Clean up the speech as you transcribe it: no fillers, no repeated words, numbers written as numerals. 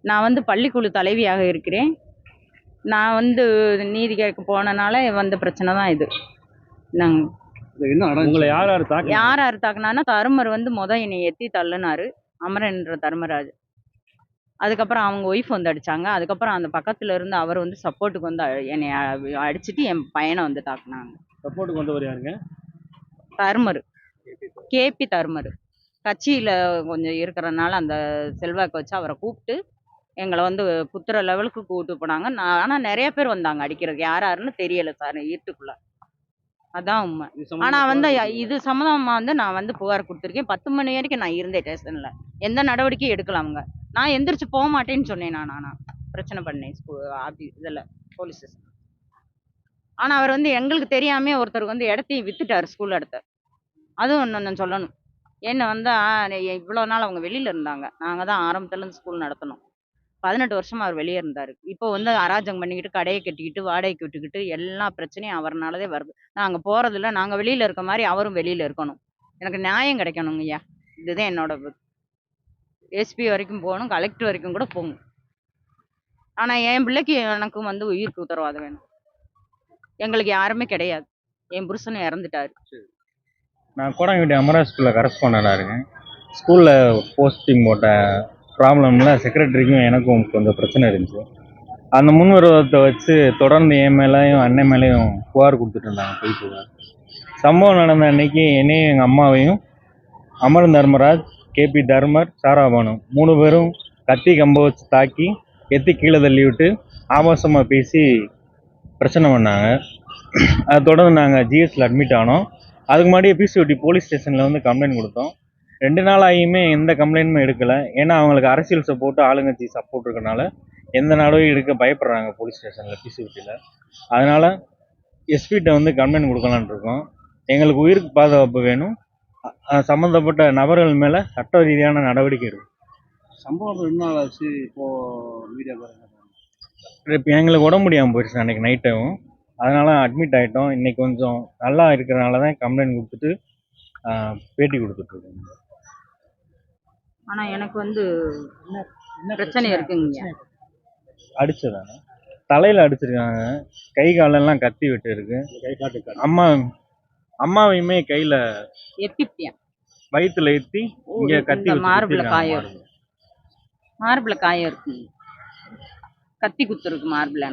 நான் வந்து பள்ளிக்குழு தலைவியாக இருக்கிறேன். நான் வந்து நீதி கேட்க போனனால வந்த பிரச்சனை தான் இது. உங்களை யார் யார் தாக்குனான்னா தருமர் வந்து என்னை எத்தி தள்ளுனாரு, அமரன்ற தர்மராஜ். அதுக்கப்புறம் அவங்க ஒய்ஃப் வந்து அடிச்சாங்க. அதுக்கப்புறம் அந்த பக்கத்துல இருந்து அவர் வந்து சப்போர்ட்டுக்கு வந்து என்னை அடிச்சுட்டு என் பையனை வந்து தாக்குனாங்க. சப்போர்ட்டுக்கு வந்தவர் யாருங்க? தருமர், கேபி தருமர். கட்சியில கொஞ்சம் இருக்கிறனால அந்த செல்வாக்கு வச்சு அவரை கூப்பிட்டு எங்களை வந்து குத்துற லெவலுக்கு கூப்பிட்டு போனாங்க. ஆனா நிறைய பேர் வந்தாங்க அடிக்கிறதுக்கு. யாருன்னு தெரியல சார் இருட்டுக்குள்ள. அதான் உண்மை. ஆனா வந்து இது சம்மந்தமா வந்து நான் வந்து புகார் கொடுத்துருக்கேன். 10 மணி வரைக்கும் நான் இருந்தேன் ஸ்டேஷன்ல. எந்த நடவடிக்கையும் எடுக்கல அவங்க. நான் எந்திரிச்சு போக மாட்டேன்னு சொன்னேன். ஆனா பிரச்சனை பண்ணேன் இதுல போலீஸ் ஸ்டேஷன். ஆனா அவர் வந்து எங்களுக்கு தெரியாம ஒருத்தர் வந்து இடத்தையும் வித்துட்டாரு, ஸ்கூல் இடத்த. அதுவும் இன்னும் சொல்லணும். என்ன வந்து இவ்வளோ நாள் அவங்க வெளியில இருந்தாங்க. நாங்க தான் ஆரம்பத்துல இருந்து ஸ்கூல் நடத்தணும். 18 வருஷமா அவர் வெளியே இருந்தாரு. இப்போ வந்து அராஜகம் பண்ணிக்கிட்டு, கடையை கட்டிக்கிட்டு, வாடகைக்கு விட்டுக்கிட்டு எல்லா பிரச்சனையும் அவர்னாலதே வருது. நாங்க போறதில்ல. நாங்க வெளியில இருக்க மாதிரி அவரும் வெளியில இருக்கணும். எனக்கு நியாயம் கிடைக்கணுங்க ஐயா. இதுதான் என்னோட எஸ்பி வரைக்கும் போகணும், கலெக்டர் வரைக்கும் கூட போகணும். ஆனா என் பிள்ளைக்கு எனக்கும் வந்து உயிருக்கு உத்தரவாதம் வேணும். எங்களுக்கு யாருமே கிடையாது. என் புருஷனும் இறந்துட்டாரு. நான் கோடாங்குடி அமராஜ் ஸ்கூலில் கரஸ்பாண்டண்டாக இருக்கேன். ஸ்கூலில் போஸ்டிங் போட்ட ப்ராப்ளமில் செக்ரட்டரிக்கும் எனக்கும் கொஞ்சம் பிரச்சனை இருந்துச்சு. அந்த முன்விரோதத்தை வச்சு தொடர்ந்து என் மேலேயும் அண்ணன் மேலேயும் புகார் கொடுத்துட்டு இருந்தாங்க, பொய் புகார். சம்பவம் நடந்த அன்னைக்கு என்னையும் எங்கள் அம்மாவையும் அமரன் தர்மராஜ், கேபி தர்மர், சாராபானு 3 பேரும் கத்தி கம்ப வச்சு தாக்கி எத்தி கீழே தள்ளி விட்டு ஆபாசமாக பேசி பிரச்சனை பண்ணாங்க. அதை தொடர்ந்து நாங்கள் ஜிஎஸ்ல அட்மிட் ஆனோம். அதுக்கு முன்னாடியே பிசிஓடி போலீஸ் ஸ்டேஷனில் வந்து கம்ப்ளைண்ட் கொடுத்தோம். 2 நாள் ஆகியுமே எந்த கம்ப்ளைண்ட்டுமே எடுக்கலை. ஏன்னா அவங்களுக்கு அரசியல் சப்போர்ட்டு, ஆளுங்கட்சி சப்போர்ட் இருக்கனால எந்த நடவடிக்கை எடுக்க பயப்படுறாங்க போலீஸ் ஸ்டேஷனில், பிசிஓடியில். அதனால் எஸ்பிகிட்ட வந்து கம்ப்ளைண்ட் கொடுக்கலான் இருக்கோம். எங்களுக்கு உயிருக்கு பாதுகாப்பு வேணும். சம்மந்தப்பட்ட நபர்கள் மேலே சட்ட ரீதியான நடவடிக்கை இருக்கும். சம்பவம் 2 நாள் ஆச்சு. இப்போது மீடியா இப்போ எங்களுக்கு உடம்பு முடியாமல் போயிடுச்சு அன்றைக்கி நைட்டும். அதனால் அட்மிட் ஆகிட்டோம். இன்றைக்கி கொஞ்சம் நல்லா இருக்கிறனால தான் கம்ப்ளைண்ட் கொடுத்துட்டு பேட்டி கொடுத்துட்ருக்கோம். ஆனால் எனக்கு வந்து பிரச்சனை இருக்குங்க. அடிச்சதாங்க, தலையில் அடிச்சிருக்காங்க, கை காலெல்லாம் கத்தி விட்டு இருக்கு. அம்மாவையுமே கையில் வயிற்றுல ஏற்றி இங்கே கத்தி மார்பில் காயம் இருக்கு. மார்பில் காயம் இருக்கு, கத்தி குத்து இருக்கு மார்பில்.